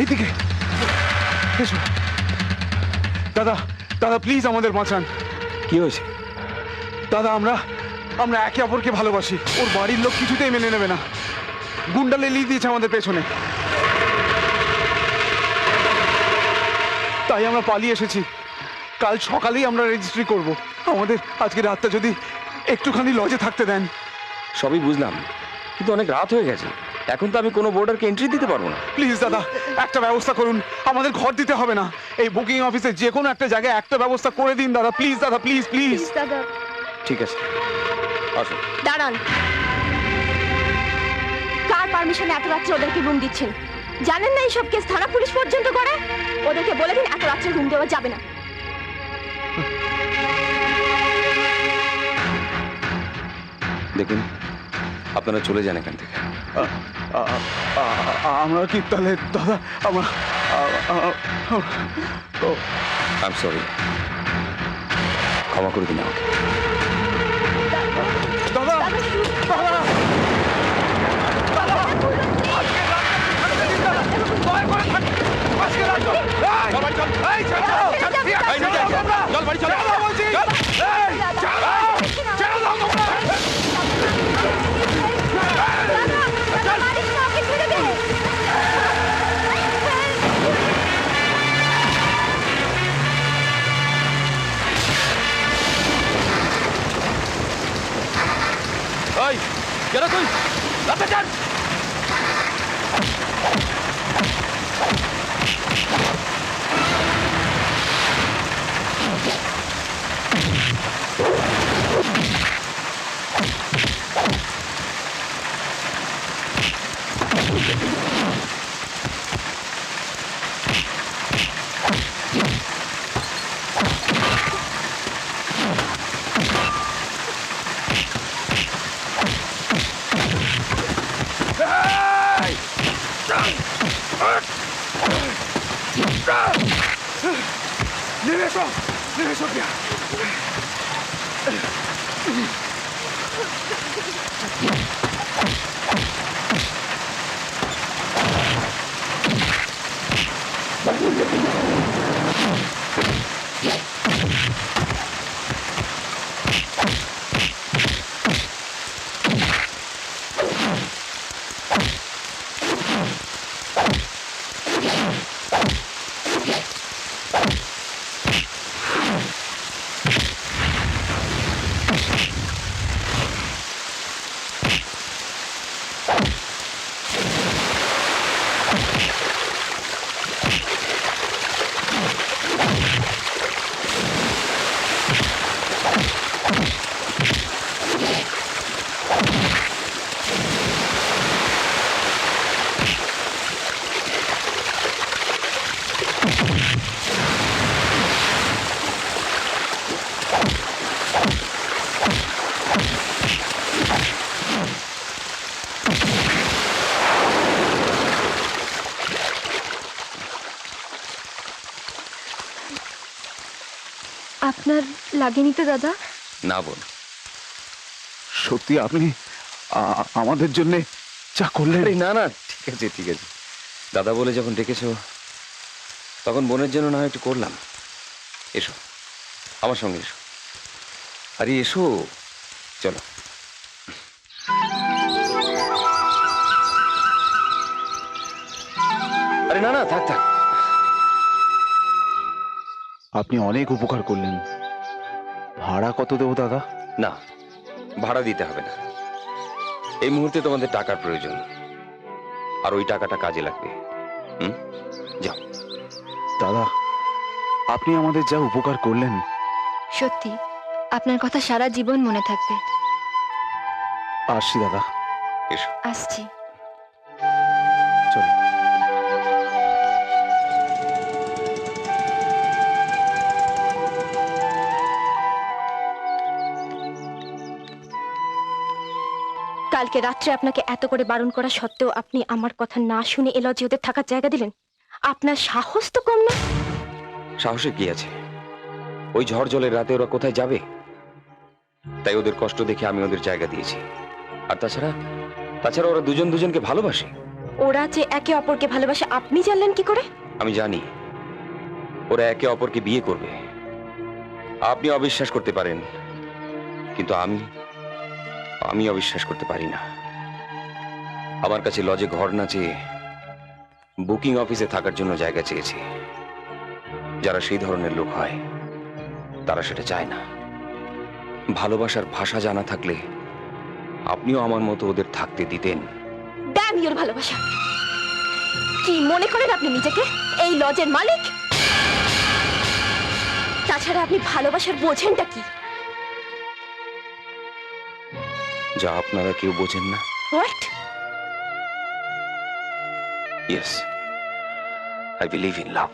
এইদিকে এসো। দাদা দাদা প্লিজ আমাদের বাঁচান। কি হয়েছে? দাদা আমরা আমরা একে অপরকে ভালোবাসি। ওর বাড়ির লোক কিছুতেই মেনে নেবে না। গুন্ডা লেলিয়ে দিয়েছে আমাদের পেছনে, তাই আমরা পালিয়ে এসেছি। কাল সকালেই আমরা রেজিস্ট্রি করব। আমাদের আজকে রাতটা যদি একটুখানি লজে থাকতে দেন। সবই বুঝলাম, কিন্তু অনেক রাত হয়ে গেছে। এখন তো আমি কোনো বোর্ডারকে এন্ট্রি দিতে পারবো না। প্লিজ দাদা একটা ব্যবস্থা করুন। আমাদের ঘর দিতে হবে না, এই বুকিং অফিসে যে কোনো একটা জায়গায় একটা ব্যবস্থা করে দিন দাদা। প্লিজ দাদা, প্লিজ প্লিজ। দাদা ঠিক আছে, আসুন। দাঁড়ান, কার পারমিশনে এত রাত্রে ওদেরকে রুম দিচ্ছেন? জানেন না এইসব কেস থানা পুলিশ পর্যন্ত করে? ওদেরকে বলে দিন এত রাত্রে রুম দেওয়া যাবে না। দেখুন, আপনারা চলে যান এখান থেকে। আমরা কি তাহলে দাদা আমরা আই এম সরি, ক্ষমা করে দিন আমাকে। দাদা দাদা তুই নেমে এসো প্রিয়া। আপনার লাগেনি তো দাদা? না বোন, সত্যি আপনি আমাদের জন্য যা করলেন। না না, ঠিক আছে ঠিক আছে। দাদা বলে যখন ডেকেছো তখন বোনের জন্য না হয় একটু করলাম। এসো আমার সঙ্গে, এসো। আরে এসো, চলো। আরে না না, থাক থাক। আপনি অনেক উপকার করলেন। ভাড়া কত দেবো দাদা? না, ভাড়া দিতে হবে না। এই মুহূর্তে তোমাদের টাকার প্রয়োজন, আর ওই টাকাটা কাজে লাগবে। যাও। দাদা আপনি আমাদের যা উপকার করলেন, সত্যি আপনার কথা সারা জীবন মনে থাকবে। আসছি দাদা। এসো। আসছি। চলো। কালকে রাত্রে আপনাকে এত করে বারণ করা সত্ত্বেও আপনি আমার কথা না শুনে এ লজে ওদের থাকার জায়গা দিলেন। আপনার সাহস তো কম না। সাহসের কি আছে? ওই ঝড় জলের রাতে ওরা কোথায় যাবে? তাই ওদের কষ্ট দেখে আমি ওদের জায়গা দিয়েছি। আর তাছাড়া ওরা দুজন দুজনকে ভালোবাসে। ওরা যে একে অপরকে ভালোবাসে আপনি জানলেন কি করে? আমি জানি ওরা একে অপরকে বিয়ে করবে। আপনি অবিশ্বাস করতে পারেন, কিন্তু আমি অবিশ্বাস করতে পারি না। আমার কাছে লজে ঘর না চেয়ে বুকিং অফিসে থাকার জন্য জায়গা চেয়েছি। যারা সেই ধরনের লোক হয় তারা সেটা চায় না। ভালোবাসার ভাষা জানা থাকলে আপনিও আমার মতো ওদের থাকতে দিতেন। ড্যাম ইওর ভালোবাসা! কি মনে করেন আপনি নিজেকে এই লজের মালিক? তাছাড়া আপনি ভালোবাসার বোঝেনটা কি? যা আপনারা কেউ বোঝেন না। What? Yes, I believe in love.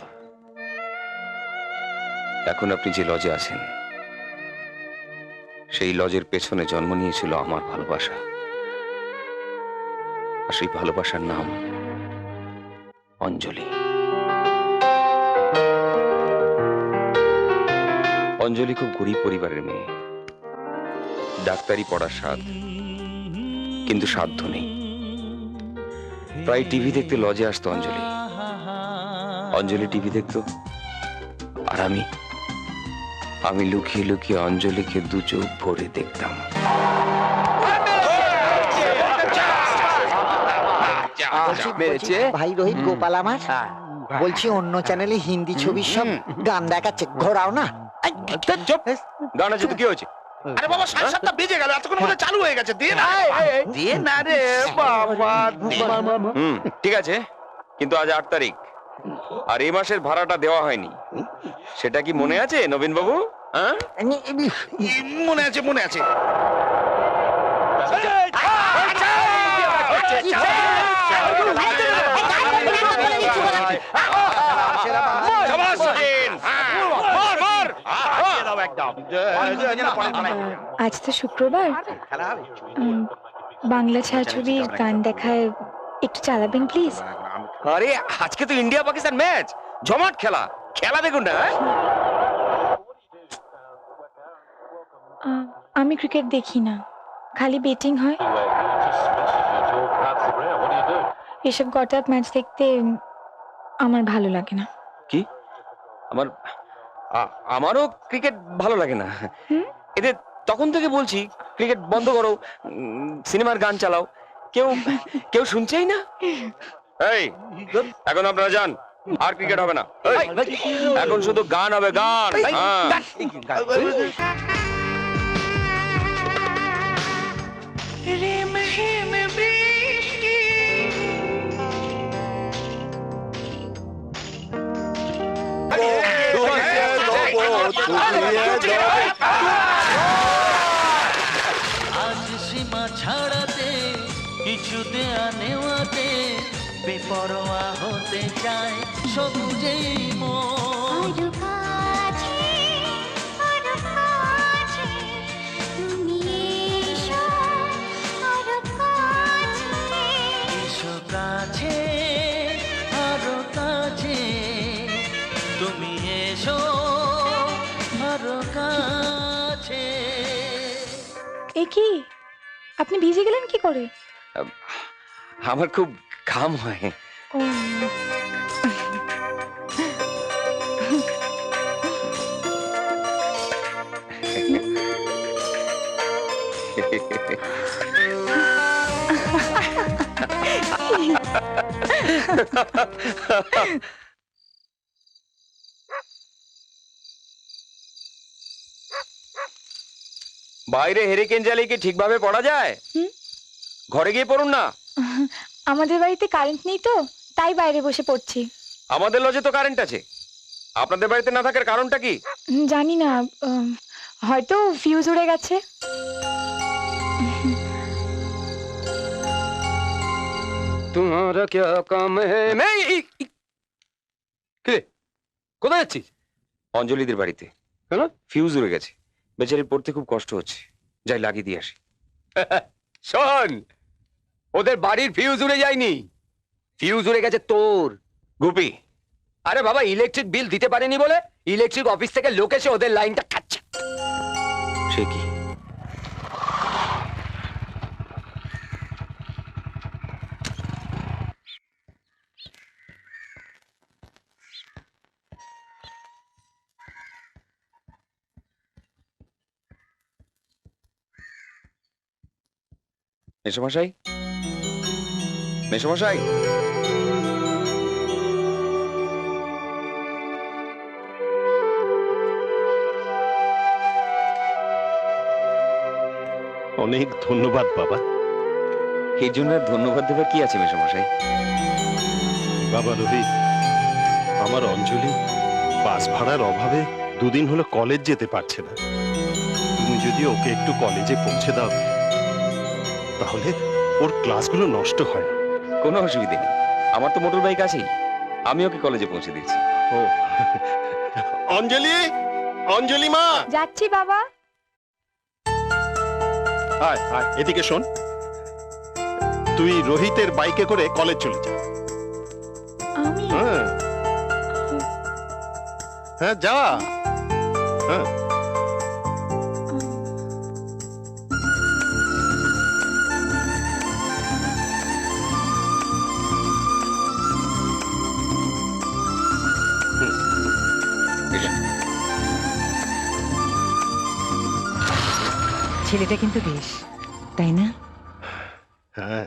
এখন আপনি যে লজে আছেন সেই লজের পেছনে জন্ম নিয়েছিল আমার ভালোবাসা। আর সেই ভালোবাসার নাম অঞ্জলি। অঞ্জলি খুব গরিব পরিবারের মেয়ে। ডাক্তারি পড়ার স্বাদ, কিন্তু সাধ্য নেই। প্রায় টিভি দেখতে লজে আসতো অঞ্জলি। অঞ্জলি টিভি দেখতো আর আমি লুকিয়ে লুকিয়ে অঞ্জলিকে দু চোখ ভরে দেখতাম। বলছি, ভাই রোহিত গোপাল আমার বলছি, অন্য চ্যানেলে হিন্দি ছবির সব গান দেখাচ্ছে, ঘোরাও না। চুপ! গান আছে তো কি হয়েছে? আরে বাবা 7:30 বেজে গেল, এতক্ষণ মধ্যে চালু হয়ে গেছে। দে না দে না রে বাবা, দে না। ঠিক আছে, কিন্তু আজ 8 তারিখ আর এই মাসের ভাড়াটা দেওয়া হয়নি। সেটা কি মনে আছে নবীন বাবু? হ্যাঁ, মনে আছে মনে আছে। আজ তো শুক্রবার, বাংলা ছায়াছবির গান দেখায় একটু চালাবেন প্লিজ। আরে আজকে তো ইন্ডিয়া পাকিস্তান ম্যাচ, জমাট খেলা। খেলা দেখুন না। আমি ক্রিকেট দেখি না, খালি বেটিং হয়। এসব গট-আপ ম্যাচ দেখতে আমার ভালো লাগে না। কি? আমারও ক্রিকেট ভালো লাগে না। এদের তখন থেকে বলছি ক্রিকেট বন্ধ করো, সিনেমার গান চালাও, কেউ শুনছেই না। এই এখন আপনারা যান, আর ক্রিকেট হবে না। এখন শুধু গান হবে, গান। আজ সীমা ছাড়াতে, কিছু দেয়া নেওয়াতে, বেপরোয়া হতে চায় সবুজেই মন। এসো কাছে, আরো কাছে, তুমি এসো আরো কাছে। এ কি, আপনি ভিজে গেলেন কি করে? আমার খুব ঘাম হয়। ও, বাইরে হেরিকেন জ্বালিয়ে কি ঠিকভাবে পড়া যায়? ঘরে গিয়ে পড়ুন না। আমাদের বাড়িতে কারেন্ট নেই তো, তাই বাইরে বসে পড়ছি। আমাদের লজে তো কারেন্ট আছে, আপনাদের বাড়িতে না থাকার কারণটা কি? জানি না, হয়তো ফিউজ উড়ে গেছে। তোমারা কি কাম কোথায় যাচ্ছিস? অঞ্জলিদের বাড়িতে। কেন? ফিউজ উড়ে গেছে, বেচারির পড়তে খুব কষ্ট হচ্ছে, যাই লাগিয়ে দিয়ে আসি। শোন, ওদের বাড়ির ফিউজ উড়ে যায়নি, ফিউজ উড়ে গেছে তোর। গুপি, আরে বাবা, ইলেকট্রিক বিল দিতে পারেনি বলে ইলেকট্রিক অফিস থেকে লোক এসে ওদের লাইনটা খাচ্ছে। সে কি? মেসোমশাই, মেসোমশাই, অনেক ধন্যবাদ বাবা। এই জন্য আর ধন্যবাদ দেবার কি আছে মেসোমশাই? বাবা রোহিত, আমার অঞ্জলি বাস ভাড়ার অভাবে দুদিন হলো কলেজ যেতে পারছে না। তুমি যদি ওকে একটু কলেজে পৌঁছে দাও তাহলে ওর ক্লাসগুলো নষ্ট হয় না। কোনো অসুবিধে নেই, আমার তো মোটর বাইক আছেই, আমি ওকে কলেজে পৌঁছে দিচ্ছি। ও অঞ্জলি, অঞ্জলি মা, যাচ্ছি বাবা। আয় আয় এদিকে শোন, তুই রোহিতের বাইকে করে কলেজ চলে যা। আমি হ্যাঁ হ্যাঁ যা। হ্যাঁ এসো। ছেলেটা কিন্তু বেশ, তাই না? হ্যাঁ,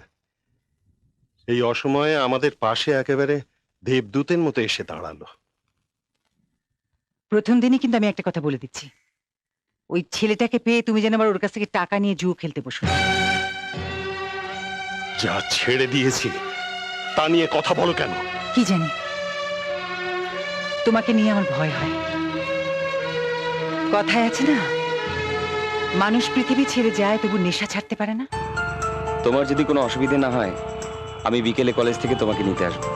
এই অসময়ে আমাদের পাশে একেবারে দেবদূতের মতো এসে দাঁড়ালো। প্রথম দিনই কিন্তু আমি একটা কথা বলে দিচ্ছি, ওই ছেলেটাকে পেয়ে তুমি যেন আবার ওর কাছ থেকে টাকা নিয়ে জুয়ো খেলতে বসো। যা ছেড়ে দিয়েছি তা নিয়ে কথা বলো কেন? কি জানি, তোমাকে নিয়ে আমার ভয় হয়। কথায় আছে না, মানুষ পৃথিবী ছেড়ে যায় তবু নেশা ছাড়তে পারে না। তোমার যদি কোনো অসুবিধে না হয় আমি বিকেলে কলেজ থেকে তোমাকে নিতে আসবো।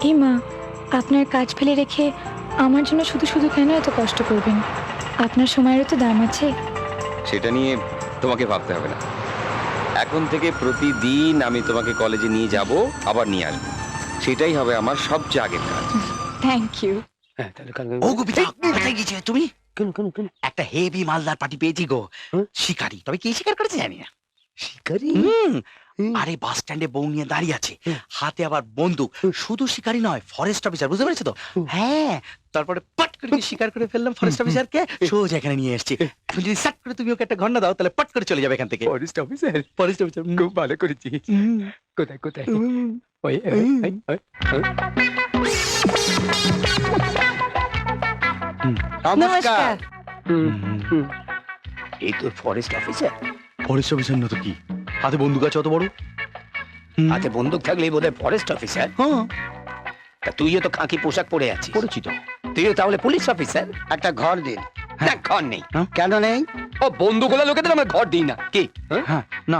এই মা, আপনার কাজ ফেলে রেখে আমার জন্য শুধু শুধু কেন এত কষ্ট করবেন? আপনার সময়েরও তো দাম আছে। সেটা নিয়ে তোমাকে ভাবতে হবে না, এখন থেকে প্রতিদিন আমি তোমাকে কলেজে নিয়ে যাব, আবার নিয়ে আসবো, সেটাই হবে আমার সবচেয়ে আগের কাজ। Thank you. ও গোপিতা, কোথায় গিয়েছিলে তুমি? একটা হেভি মালদার পার্টি পেয়েছি গো, শিকারি। তবে কি শিকার করেছে জানি না। শিকারি? আরে বাস স্ট্যান্ডে বউ নিয়ে দাঁড়িয়ে আছে, হাতে আবার বন্দুক। শুধু শিকারি নয়, ফরেস্ট অফিসার, বুঝতে পেরেছো তো? হ্যাঁ, তারপরে পট করে শিকার করে ফেললাম ফরেস্ট অফিসারকে, সোজা এখানে নিয়ে এসেছি। এখন যদি সাট করে তুমি ওকে একটা ঘন্টা দাও তাহলে পট করে চলে যাবে এখান থেকে। Forest officer? ফরেস্ট অফিসার, খুব ভালো করেছি। কোথায় কোথায়? ওই নমস্কার। এই তো ফরেস্ট অফিসার। ফরেস্ট অফিসার না তো কি, হাতে বন্দুক আছে অত বড়? হাতে বন্দুক থাকলেই বোধহয় ফরেস্ট অফিসার। তা তুইও তো খাকি পোশাক পরে আছিস। পরিচিত। তুইও তাহলে পুলিশ অফিসার? একটা ঘর দিন। না, ঘর নেই। কেন নেই? ও বন্ধুগুলা লোকেদের আমরা ঘর দিই না কি? হ্যাঁ, না,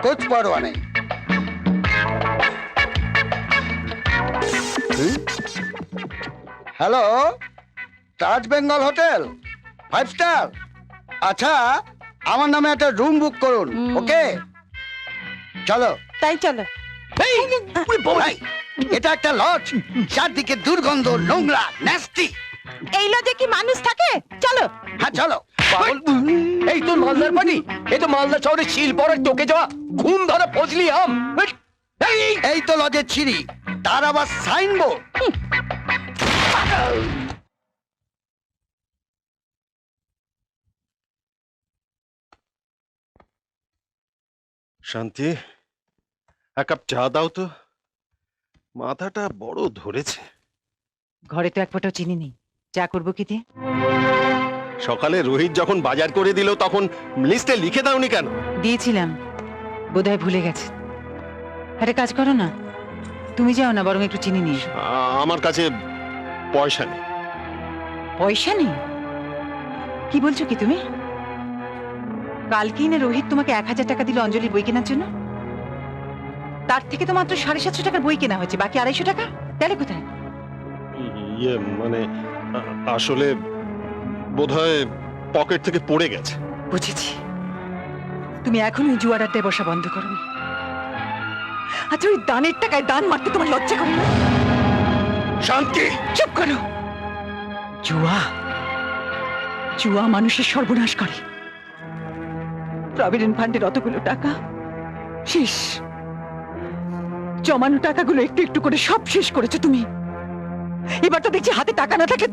কোচ পরোয়া নেই। হ্যালো, তাজ বেঙ্গল হোটেল 5 স্টার। আচ্ছা, আমার নামে একটা রুম বুক করুন। ওকে, চলো। তাই চলো। ভাই, এটা একটা লজ, চারদিকে দুর্গন্ধ, নোংরা, ন্যাস্টি। এই লজে কি মানুষ থাকে? চলো। হ্যাঁ চলো। পাগল! এই তো মালদার পার্টি, এই তো মালদা শহরে শিল পরে তোকে যাওয়া ঘুম ধরা ফজলি আম। এই তো লজের ছিঁড়ি, তার আবার সাইনবোর্ড। শান্তি, এক কাপ চা দাও তো, মাথাটা বড় ধরেছে। ঘরে তো এক ফোঁটাও চিনি নেই, চা করবো কি দিয়ে? সকালে রোহিত যখন বাজার করে দিল তখন লিস্টে লিখে দাওনি কেন? দিয়েছিলাম, বোধহয় ভুলে গেছে। একটা কাজ করো না, তুমি যাও না, বরং একটু চিনি নিয়ে এসো। আমার কাছে পয়সা নেই। পয়সা নেই? কি বলছো কি তুমি? কালকেই না রোহিত তোমাকে 1000 টাকা দিল অঞ্জলির বই কেনার জন্য, তার থেকে তো মাত্র 750 টাকার বই কেনা হয়েছে, বাকি 250 টাকা তাহলে কোথায়? ইয়ে মানে আসলে বোধহয় পকেট থেকে পড়ে গেছে। বুঝেছি, তুমি এখন ওই জুয়ার আড্ডায় বসা বন্ধ করো। আচ্ছা, ওই দানের টাকায় দান মারতে তোমার লজ্জা করে না? শান্তি, চুপ করো। জুয়া, জুয়া মানুষের সর্বনাশ করে। প্রভিডেন্ট ফান্ডের অতগুলো টাকা শেষ, জমানো টাকাগুলো একটু একটু করে সব শেষ করেছো তুমি। এবার তো দেখছি হাতে টাকা না থাকে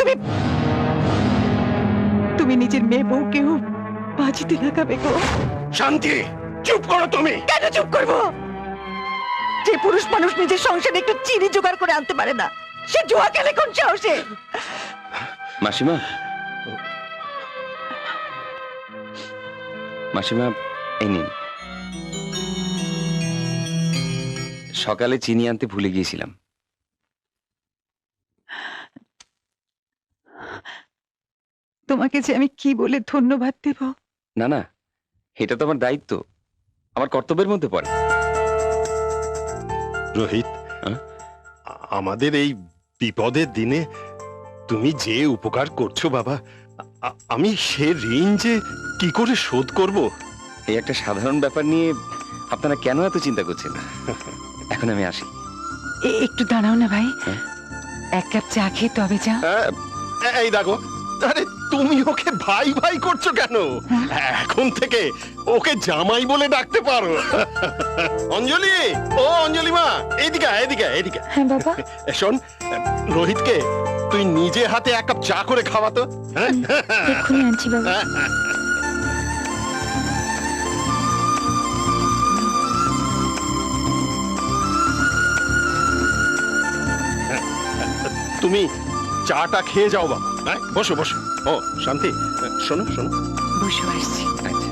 তুমি নিজের মেয়ে বউকেও বাজিতে লাগাবে গো। শান্তি, চুপ করো তুমি। কেন চুপ করবো? যে পুরুষ মানুষ নিজের সংসারে একটু চিনি জোগাড় করে আনতে পারে না, সে জুয়া খেলে কোন সাহসে? মাসিমা, মাসিমা, এই নিন। সকালে চিনি আনতে ভুলে গিয়েছিলাম। তোমাকে যে আমি কি বলে ধন্যবাদ দেব? না না, এটা তো আমার দায়িত্ব, আমার কর্তব্যের মধ্যে পড়ে। রোহিত, হ্যাঁ? আমাদের এই বিপদের দিনে তুমি যে উপকার করছো বাবা, আমি সে ঋণ যে কি করে শোধ করব। এই একটা সাধারণ ব্যাপার নিয়ে আপনারা কেন এত চিন্তা করছেন? এখন আমি আসি। একটু দাঁড়াও না ভাই, হ্যাঁ? এক কাপ চা খেয়ে তবে যাও। এই দেখো, আরে তুমি ওকে ভাই ভাই করছো কেন? এখন থেকে ওকে জামাই বলে ডাকতে পারো। অঞ্জলি, ও অঞ্জলি মা, এইদিকে আয়, এদিকে আয়, এদিকে আয়। হ্যাঁ বাবা। শোন, রোহিতকে তুই নিজে হাতে এক কাপ চা করে খাওয়াতো। হ্যাঁ, এক্ষুনি আনছি বাবা। তুমি চাটা খেয়ে যাও বাবা। হ্যাঁ, বসো বসো। ও শান্তি, শোনো শোনো, বসে আসছি। আচ্ছা,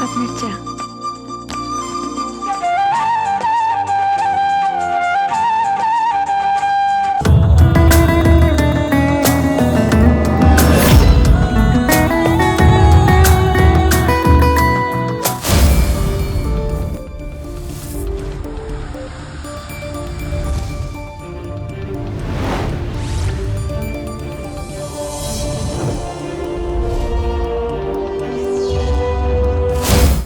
আপনার চা।